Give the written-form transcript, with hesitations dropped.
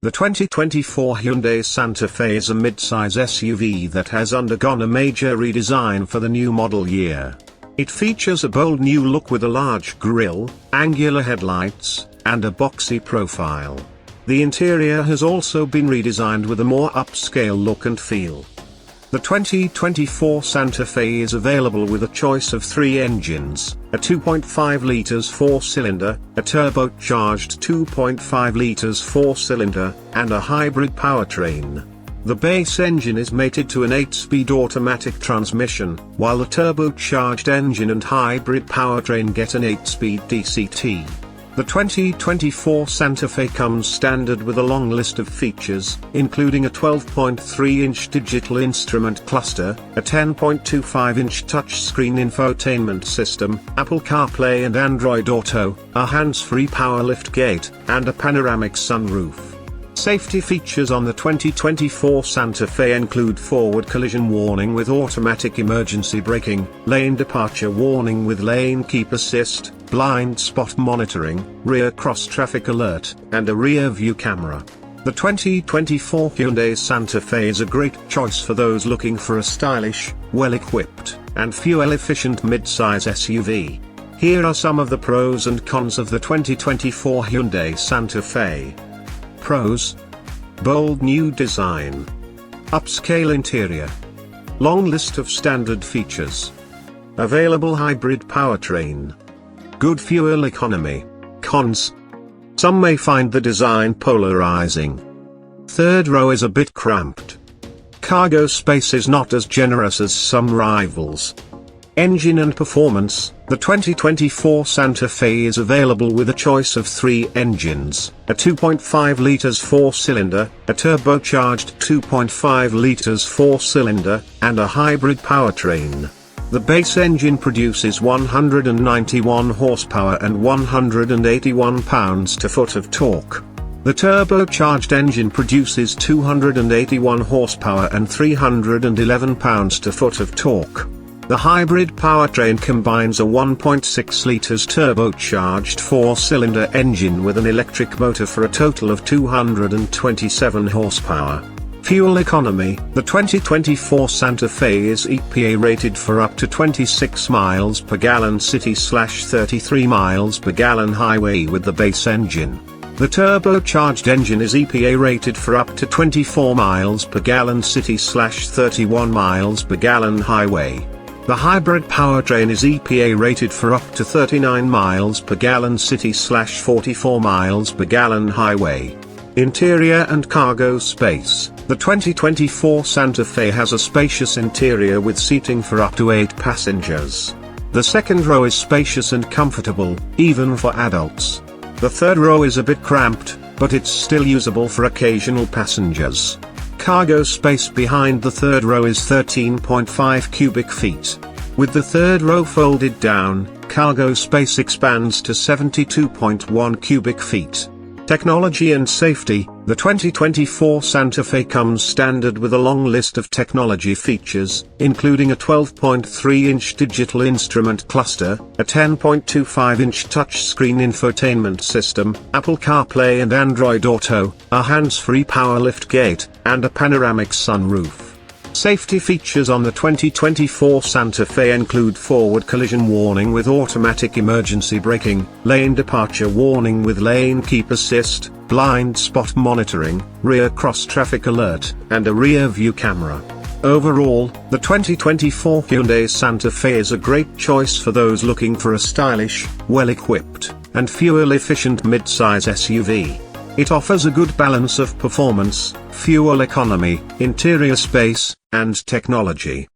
The 2024 Hyundai Santa Fe is a mid-size SUV that has undergone a major redesign for the new model year. It features a bold new look with a large grille, angular headlights, and a boxy profile. The interior has also been redesigned with a more upscale look and feel. The 2024 Santa Fe is available with a choice of 3 engines, a 2.5 litres 4-cylinder, a turbocharged 2.5 litres 4-cylinder, and a hybrid powertrain. The base engine is mated to an 8-speed automatic transmission, while the turbocharged engine and hybrid powertrain get an 8-speed DCT. The 2024 Santa Fe comes standard with a long list of features, including a 12.3-inch digital instrument cluster, a 10.25-inch touchscreen infotainment system, Apple CarPlay and Android Auto, a hands-free power liftgate, and a panoramic sunroof. Safety features on the 2024 Santa Fe include forward collision warning with automatic emergency braking, lane departure warning with lane keep assist, blind spot monitoring, rear cross-traffic alert, and a rear view camera. The 2024 Hyundai Santa Fe is a great choice for those looking for a stylish, well-equipped, and fuel-efficient mid-size SUV. Here are some of the pros and cons of the 2024 Hyundai Santa Fe. Pros: bold new design, upscale interior, long list of standard features, available hybrid powertrain, good fuel economy. Cons: some may find the design polarizing. Third row is a bit cramped. Cargo space is not as generous as some rivals. Engine and performance: the 2024 Santa Fe is available with a choice of 3 engines, a 2.5 litres 4-cylinder, a turbocharged 2.5 litres 4-cylinder, and a hybrid powertrain. The base engine produces 191 horsepower and 181 pounds-to-foot of torque. The turbocharged engine produces 281 horsepower and 311 pounds-to-foot of torque. The hybrid powertrain combines a 1.6 litres turbocharged 4-cylinder engine with an electric motor for a total of 227 horsepower. Fuel economy: the 2024 Santa Fe is EPA rated for up to 26 miles per gallon city/33 miles per gallon highway with the base engine. The turbocharged engine is EPA rated for up to 24 miles per gallon city/31 miles per gallon highway. The hybrid powertrain is EPA rated for up to 39 miles per gallon city/44 miles per gallon highway. Interior and cargo space: the 2024 Santa Fe has a spacious interior with seating for up to 8 passengers. The second row is spacious and comfortable, even for adults. The third row is a bit cramped, but it's still usable for occasional passengers. Cargo space behind the third row is 13.5 cubic feet. With the third row folded down, cargo space expands to 72.1 cubic feet. Technology and safety: the 2024 Santa Fe comes standard with a long list of technology features, including a 12.3-inch digital instrument cluster, a 10.25-inch touchscreen infotainment system, Apple CarPlay and Android Auto, a hands-free power liftgate, and a panoramic sunroof. Safety features on the 2024 Santa Fe include forward collision warning with automatic emergency braking, lane departure warning with lane keep assist, blind spot monitoring, rear cross-traffic alert, and a rear view camera. Overall, the 2024 Hyundai Santa Fe is a great choice for those looking for a stylish, well-equipped, and fuel-efficient mid-size SUV. It offers a good balance of performance, fuel economy, interior space, and technology.